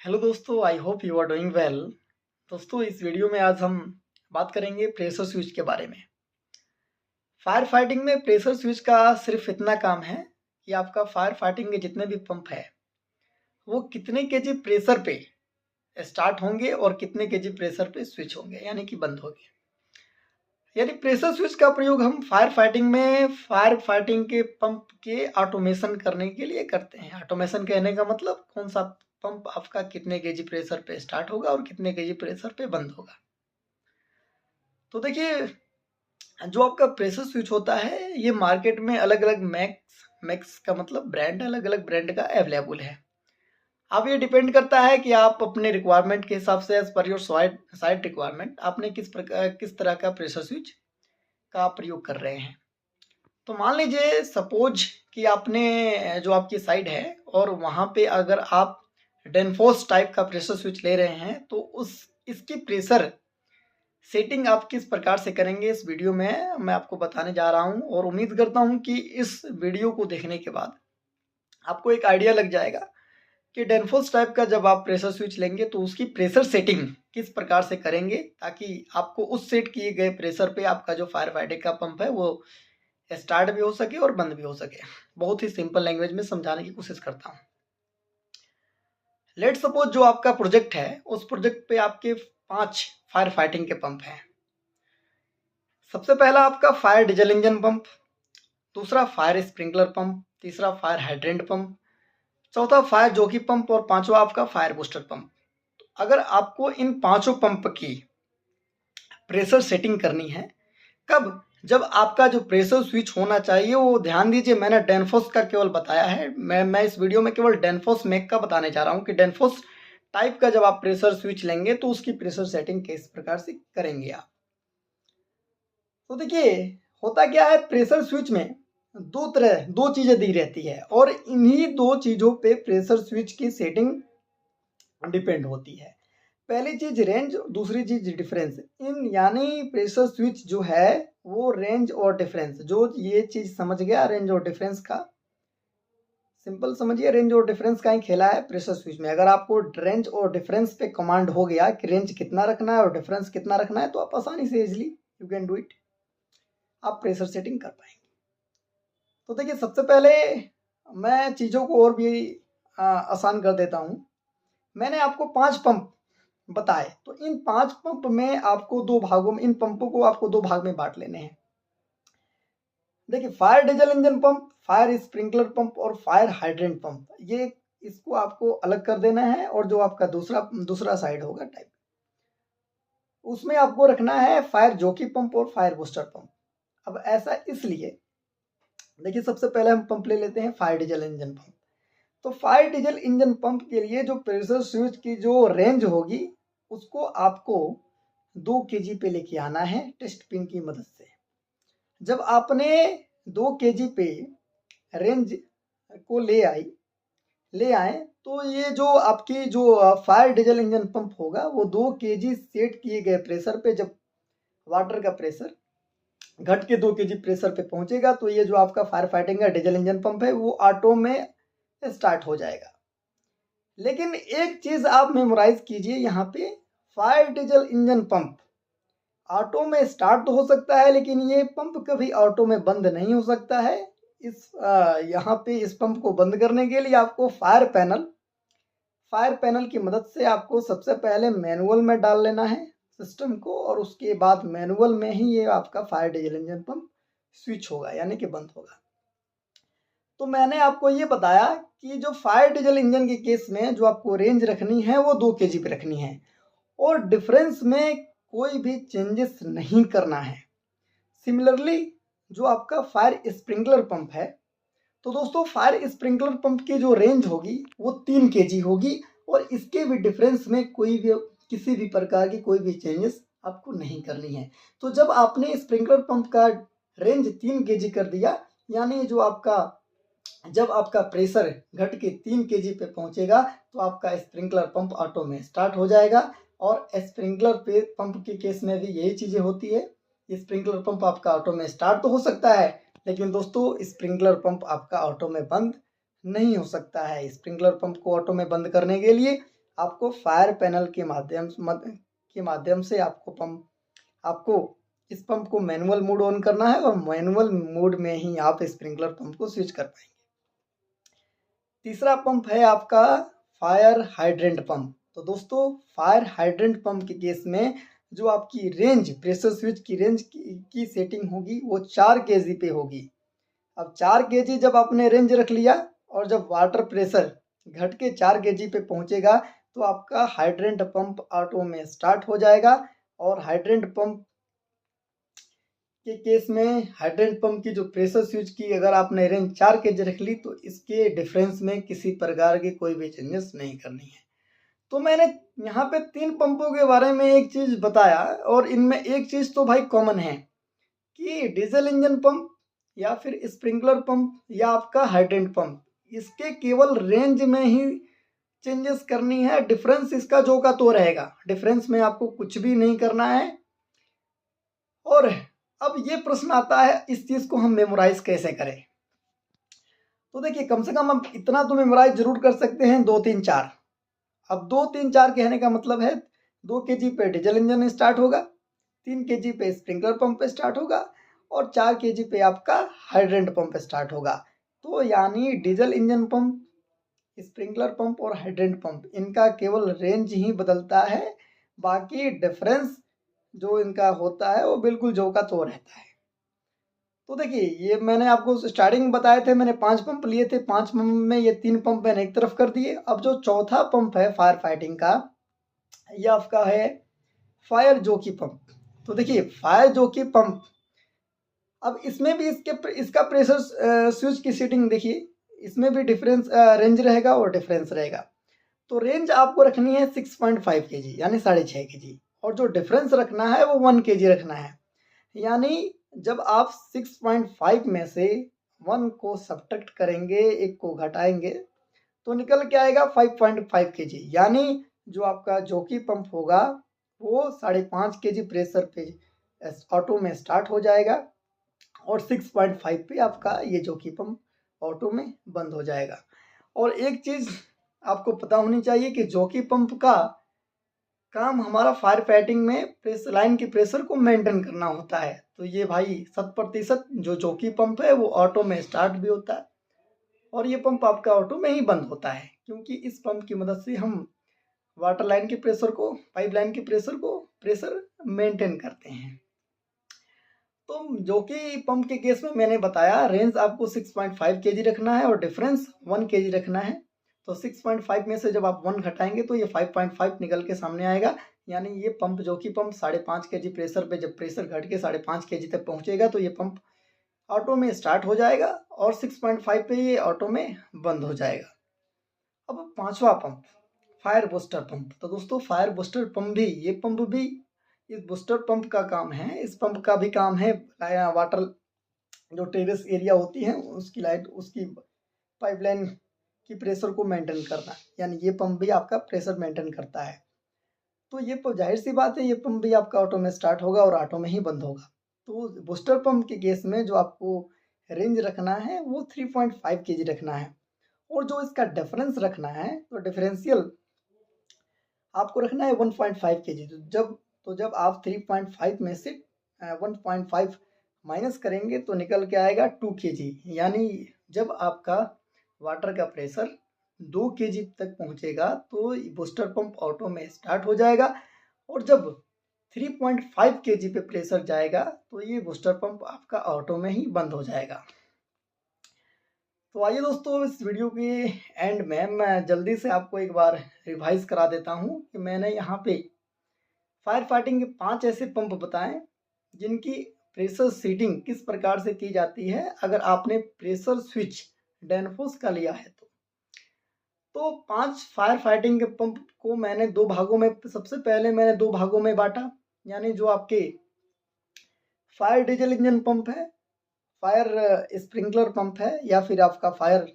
Hello दोस्तों, I hope you are doing well. दोस्तों, इस वीडियो में आज हम बात करेंगे प्रेशर स्विच के बारे में। फायर फाइटिंग में प्रेशर स्विच का सिर्फ इतना काम है कि आपका फायर फाइटिंग के जितने भी पंप है वो कितने केजी प्रेशर पे स्टार्ट होंगे और कितने केजी प्रेशर पे स्विच होंगे, यानी कि बंद होंगे। यानी प्रेशर स्विच का प्रयोग हम फायर फाइटिंग के पंप के ऑटोमेशन करने के लिए करते हैं। ऑटोमेशन कहने का मतलब कौन सा पंप आपका कितने केजी प्रेशर पे स्टार्ट होगा और कितने केजी प्रेशर पे बंद होगा। तो देखिए, जो आपका प्रेशर स्विच होता है ये मार्केट में अलग अलग मैक्स का मतलब ब्रांड, अलग अलग ब्रांड का अवेलेबल है। अब ये डिपेंड करता है कि आप अपने रिक्वायरमेंट के हिसाब से as per your site requirement आपने किस तरह का प्रेशर स्विच का प्रयोग कर रहे हैं। तो मान लीजिए सपोज कि आपने जो आपकी साइट है और वहाँ पे अगर आप डेनफोर्स टाइप का प्रेशर स्विच ले रहे हैं तो इसकी प्रेशर सेटिंग आप किस प्रकार से करेंगे इस वीडियो में मैं आपको बताने जा रहा हूँ। और उम्मीद करता हूँ कि इस वीडियो को देखने के बाद आपको एक आइडिया लग जाएगा कि डेनफोर्स टाइप का जब आप प्रेशर स्विच लेंगे तो उसकी प्रेशर सेटिंग किस प्रकार से करेंगे, ताकि आपको उस सेट किए गए प्रेशर पे आपका जो फायर फाइटिंग का पंप है वो स्टार्ट भी हो सके और बंद भी हो सके। बहुत ही सिंपल लैंग्वेज में समझाने की कोशिश करता हूँ। लेट सपोज जो आपका प्रोजेक्ट है उस प्रोजेक्ट पे आपके 5 फायर फाइटिंग के पंप हैं। सबसे पहला आपका फायर डीजल इंजन पंप, दूसरा फायर स्प्रिंकलर पंप, तीसरा फायर हाइड्रेंट पंप, चौथा फायर जॉकी पंप और पांचवा आपका फायर बूस्टर पंप। अगर आपको इन पांचों पंप की प्रेशर सेटिंग करनी है, कब? जब आपका जो प्रेशर स्विच होना चाहिए वो, ध्यान दीजिए मैंने डेनफोर्स का केवल बताया है, मैं इस वीडियो में केवल डेनफोर्स मैक का बताने जा रहा हूँ कि डेनफोर्स टाइप का जब आप प्रेशर स्विच लेंगे तो उसकी प्रेशर सेटिंग किस प्रकार से करेंगे आप। तो देखिए, होता क्या है, प्रेशर स्विच में दो चीजें दी रहती है और इन्हीं दो चीजों पे प्रेशर स्विच की सेटिंग डिपेंड होती है। पहली चीज रेंज, दूसरी चीज डिफरेंस। इन यानी प्रेशर स्विच जो है वो रेंज और डिफरेंस, जो ये चीज समझ गया रेंज और डिफरेंस का, सिंपल समझिए रेंज और डिफरेंस का ही खेला है प्रेशर स्विच में। अगर आपको रेंज और डिफरेंस पे कमांड हो गया कि रेंज कितना रखना है और डिफरेंस कितना रखना है तो आप आसानी से easily you can do it, आप प्रेशर सेटिंग कर पाएंगे। तो देखिए, सबसे पहले मैं चीज़ों को और भी आसान कर देता हूँ। मैंने आपको 5 पंप बताए, तो इन 5 पंप में आपको दो भागों में, इन पंपों को आपको दो भाग में बांट लेने हैं। देखिए, fire diesel engine pump, fire sprinkler pump और फायर हाइड्रेंट पंप, ये इसको आपको अलग कर देना है। और जो आपका दूसरा साइड होगा टाइप, उसमें आपको रखना है फायर जॉकी पंप और फायर बूस्टर पंप। अब ऐसा इसलिए, देखिए सबसे पहले हम पंप ले लेते हैं फायर डीजल इंजन पंप। तो फायर डीजल इंजन पंप के लिए जो प्रेशर स्विच की जो रेंज होगी उसको आपको 2 केजी पे लेके आना है टेस्ट पिन की मदद से। जब आपने 2 केजी पे रेंज को ले आए तो ये जो आपकी जो फायर डीजल इंजन पंप होगा वो 2 केजी सेट किए गए प्रेशर पे, जब वाटर का प्रेशर घट के 2 केजी प्रेशर पे पहुंचेगा तो ये जो आपका फायर फाइटिंग का डीजल इंजन पंप है वो ऑटो में स्टार्ट हो जाएगा। लेकिन एक चीज आप मेमोराइज कीजिए यहाँ पे, fire diesel engine pump auto में स्टार्ट तो हो सकता है लेकिन ये पंप कभी ऑटो में बंद नहीं हो सकता है। यहाँ पे इस पंप को बंद करने के लिए आपको फायर पैनल की मदद से आपको सबसे पहले मैनुअल में डाल लेना है सिस्टम को, और उसके बाद मैनुअल में ही ये आपका fire diesel engine pump switch होगा, यानी कि बंद होगा। तो मैंने आपको ये बताया कि जो फायर डीजल इंजन के केस में जो आपको रेंज रखनी है वो 2 केजी पे रखनी है और डिफरेंस में कोई भी चेंजेस नहीं करना है। सिमिलरली जो आपका फायर स्प्रिंकलर पंप है, तो दोस्तों फायर स्प्रिंकलर पंप की जो रेंज होगी वो 3 केजी होगी और इसके भी डिफरेंस में किसी भी प्रकार की कोई भी चेंजेस आपको नहीं करनी है। तो जब आपने स्प्रिंकलर पंप का रेंज 3 केजी कर दिया, यानी जब आपका प्रेशर घट के 3 केजी पे पहुंचेगा तो आपका स्प्रिंकलर पंप ऑटो में स्टार्ट हो जाएगा। और स्प्रिंकलर पंप के केस में भी यही चीज़ें होती है। स्प्रिंकलर पंप आपका ऑटो में स्टार्ट तो हो सकता है लेकिन दोस्तों स्प्रिंकलर पंप आपका ऑटो में बंद नहीं हो सकता है। स्प्रिंकलर पंप को ऑटो में बंद करने के लिए आपको फायर पैनल के माध्यम से आपको इस पंप को मैनुअल मोड ऑन करना है और मैनुअल मोड में ही आप स्प्रिंकलर पंप को स्विच कर पाएंगे। तीसरा पंप है आपका फायर हाइड्रेंट पंप। तो दोस्तों फायर हाइड्रेंट पंप के केस में जो आपकी रेंज, प्रेशर स्विच की रेंज की सेटिंग होगी वो 4 kg पे होगी। अब 4 kg जब आपने रेंज रख लिया और जब वाटर प्रेशर घट के 4 kg पे पहुंचेगा तो आपका हाइड्रेंट पंप ऑटो में स्टार्ट हो जाएगा। और हाइड्रेंट पंप के केस में हाइड्रेंट पंप की जो प्रेशर स्विच की अगर आपने रेंज 4 kg रख ली तो इसके डिफरेंस में किसी प्रकार की कोई भी चेंजेस नहीं करनी है। तो मैंने यहाँ पे 3 पंपों के बारे में एक चीज़ बताया और इनमें एक चीज़ तो भाई कॉमन है कि डीजल इंजन पंप या फिर स्प्रिंकलर पंप या आपका हाइड्रेंट पंप, इसके केवल रेंज में ही चेंजेस करनी है। डिफरेंस इसका जो का तो रहेगा, डिफरेंस में आपको कुछ भी नहीं करना है। और अब ये प्रश्न आता है इस चीज़ को हम मेमोराइज कैसे करें। तो देखिए कम से कम हम इतना तो मेमोराइज जरूर कर सकते हैं, 2 3 4। अब 2 3 4 कहने का मतलब है 2 kg पे डीजल इंजन स्टार्ट होगा, 3 kg पे स्प्रिंकलर पंप स्टार्ट होगा और 4 kg पे आपका हाइड्रेंट पंप स्टार्ट होगा। तो यानी diesel engine pump, sprinkler pump और हाइड्रेंट पंप इनका केवल रेंज ही बदलता है, बाकी डिफरेंस जो इनका होता है वो बिल्कुल जो का तो रहता है। तो देखिए ये मैंने आपको स्टार्टिंग में बताए थे, मैंने 5 पंप लिए थे, 5 पंप में ये 3 पंप मैंने एक तरफ कर दिए। अब जो चौथा पंप है फायर फाइटिंग का, ये आपका है फायर जोकी पंप। तो देखिए फायर जोकी पंप, अब इसमें भी इसका प्रेशर स्विच की सेटिंग देखिए, इसमें भी डिफरेंस रेंज रहेगा और डिफरेंस रहेगा। तो रेंज आपको रखनी है 6.5 kg यानी 6.5 kg, और जो डिफरेंस रखना है वो 1 kg रखना है। यानी जब आप 6.5 में से 1 को सब्ट्रैक्ट करेंगे, एक को घटाएंगे, तो निकल के आएगा 5.5 kg। यानी जो आपका जोकी पंप होगा वो 5.5 kg प्रेशर पे ऑटो में स्टार्ट हो जाएगा और 6.5 पे आपका ये जोकी पंप ऑटो में बंद हो जाएगा। और एक चीज़ आपको पता होनी चाहिए कि जोकी पंप का काम हमारा फायर फाइटिंग में प्रेशर लाइन की प्रेशर को मेंटेन करना होता है। तो ये भाई 100% जो जोकी पंप है वो ऑटो में स्टार्ट भी होता है और ये पंप आपका ऑटो में ही बंद होता है, क्योंकि इस पंप की मदद से हम वाटर लाइन के प्रेशर को, पाइप लाइन के प्रेशर मेंटेन करते हैं। तो जोकी पंप के केस में मैंने बताया रेंज आपको 6.5 kg रखना है और डिफरेंस 1 kg रखना है। तो 6.5 में से जब आप 1 घटाएंगे तो ये 5.5 निकल के सामने आएगा। यानी ये पंप जोकी पंप 5.5 kg प्रेशर पे जब प्रेशर घट के 5.5 kg तक पहुंचेगा तो ये पंप ऑटो में स्टार्ट हो जाएगा और 6.5 पे ये ऑटो में बंद हो जाएगा। अब 5वां पंप फायर बूस्टर पंप। तो दोस्तों फायर बूस्टर पंप भी, ये पंप भी इस बूस्टर पंप का काम है। इस पंप का भी काम है वाटर जो टेरेस एरिया होती है उसकी लाइट, उसकी पाइपलाइन की प्रेशर को मेंटेन करना, यानी ये पंप भी आपका प्रेशर मेंटेन करता है। तो ये जाहिर सी बात है ये पंप भी आपका ऑटो में स्टार्ट होगा और ऑटो में ही बंद होगा। तो बूस्टर पंप के केस में जो आपको रेंज रखना है वो 3.5 kg रखना है और जो इसका डिफरेंस रखना है तो डिफरेंशियल आपको रखना है 1.5 kg। तो जब आप 3.5 में से 1.5 माइनस करेंगे तो निकल के आएगा 2 kg। यानी जब आपका वाटर का प्रेशर 2 kg तक पहुंचेगा तो बूस्टर पंप ऑटो में स्टार्ट हो जाएगा और जब 3.5 kg पे प्रेशर जाएगा तो ये बूस्टर पंप आपका ऑटो में ही बंद हो जाएगा। तो आइए दोस्तों इस वीडियो के एंड में मैं जल्दी से आपको एक बार रिवाइज करा देता हूँ कि मैंने यहाँ पे फायर फाइटिंग के 5 ऐसे पंप बताएं जिनकी प्रेशर सेटिंग किस प्रकार से की जाती है अगर आपने प्रेशर स्विच डैनफोर्स का लिया है। तो 5 फायर फाइटिंग के पंप को मैंने 2 भागों में, सबसे पहले मैंने 2 भागों में बांटा। यानी जो आपके फायर डीजल इंजन पंप है, फायर स्प्रिंकलर पंप है या फिर आपका फायर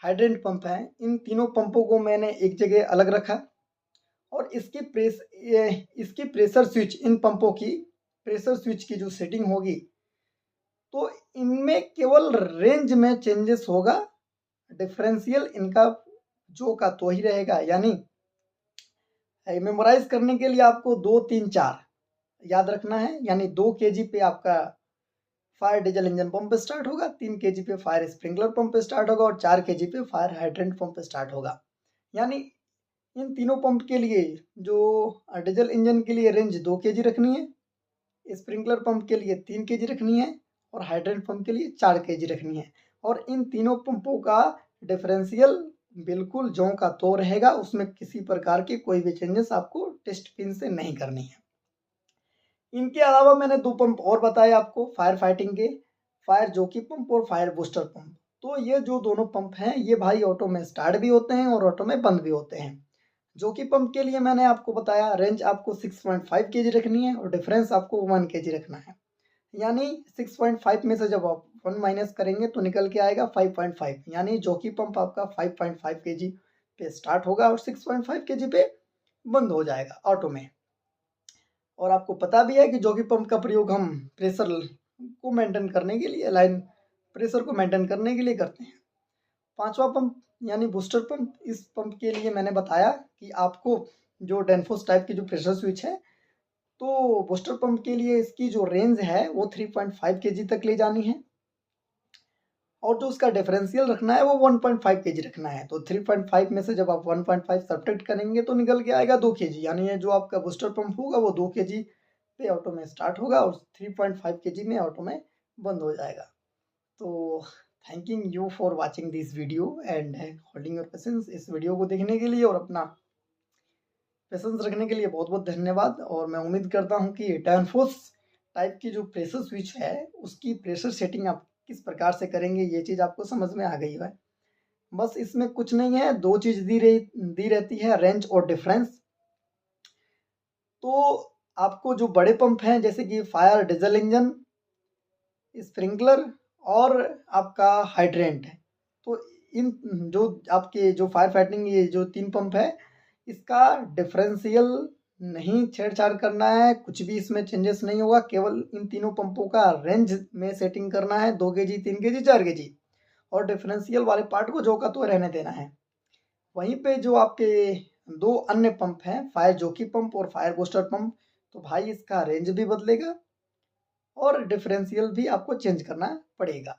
हाइड्रेंट पंप है, इन तीनों पंपों को मैंने एक जगह अलग रखा और इसकी प्रेशर स्विच, इन पंपों की प्रेशर स्विच की जो सेटिंग होगी तो इनमें केवल रेंज में चेंजेस होगा, डिफरेंशियल इनका जो का तो ही रहेगा। यानी मेमोराइज करने के लिए आपको 2, 3, 4 याद रखना है, यानी 2 kg पे आपका fire diesel engine pump start होगा, 3 kg पे फायर स्प्रिंकलर पंप स्टार्ट होगा और 4 kg पे फायर हाइड्रेंट पंप स्टार्ट होगा। यानी इन तीनों पंप के लिए जो डीजल इंजन के लिए रेंज 2 kg रखनी है, स्प्रिंकलर पंप के लिए 3 kg रखनी है और हाइड्रेंट पंप के लिए 4 kg रखनी है। और इन तीनों पंपों का डिफरेंशियल बिल्कुल ज्यों का त्यों रहेगा, उसमें किसी प्रकार की कोई भी चेंजेस आपको टेस्ट पिन से नहीं करनी है। इनके अलावा मैंने 2 पंप और बताए आपको फायर फाइटिंग के, फायर जॉकी पंप और फायर बूस्टर पंप। तो ये जो दोनों पंप हैं ये भाई ऑटो में स्टार्ट भी होते हैं और ऑटो में बंद भी होते हैं। जॉकी पंप के लिए मैंने आपको बताया रेंज आपको 6.5 kg रखनी है और डिफरेंस आपको 1 kg रखना है। यानी 6.5 में से जब आप 1 माइनस करेंगे तो निकल के आएगा 5.5, यानी जॉकी पंप आपका 5.5 kg पे स्टार्ट होगा और 6.5 kg पे बंद हो जाएगा ऑटो में। और आपको पता भी है कि जॉकी पंप का प्रयोग हम प्रेशर को मेंटेन करने के लिए, लाइन प्रेशर को मेंटेन करने के लिए करते हैं। 5वां पंप यानी बूस्टर पंप, इस पंप के लिए मैंने बताया कि आपको जो डेनफोर्स टाइप की जो प्रेशर स्विच है, तो बूस्टर पंप के लिए इसकी जो रेंज है वो 3.5 kg तक ले जानी है और जो उसका डिफरेंशियल रखना है वो 1.5 kg रखना है। तो 3.5 में से जब आप 1.5 सब्ट्रैक्ट करेंगे तो निकल के आएगा 2 kg, यानी ये जो आपका बूस्टर पंप होगा वो 2 kg पे ऑटो में स्टार्ट होगा और 3.5 kg में ऑटो में बंद हो जाएगा। तो thanking you for watching this video and holding your patience. इस वीडियो को देखने के लिए और अपना पेशेंस रखने के लिए बहुत बहुत धन्यवाद। और मैं उम्मीद करता हूँ कि डैनफोर्स टाइप की जो प्रेशर स्विच है उसकी प्रेशर सेटिंग आप किस प्रकार से करेंगे ये चीज़ आपको समझ में आ गई है। बस इसमें कुछ नहीं है, 2 चीज़ दी रहती है, रेंज और डिफरेंस। तो आपको जो बड़े पंप हैं जैसे कि फायर डीजल इंजन, स्प्रिंकलर और आपका हाइड्रेंट है, तो इन जो आपके जो फायर फाइटिंग ये जो 3 पंप है इसका डिफरेंशियल नहीं छेड़छाड़ करना है, कुछ भी इसमें चेंजेस नहीं होगा। केवल इन तीनों पंपों का रेंज में सेटिंग करना है, 2 kg, 3 kg, 4 kg, और डिफरेंशियल वाले पार्ट को जो का तो रहने देना है। वहीं पे जो आपके 2 अन्य पंप हैं, फायर जॉकी पंप और फायर बूस्टर पंप, तो भाई इसका रेंज भी बदलेगा और डिफरेंशियल भी आपको चेंज करना पड़ेगा।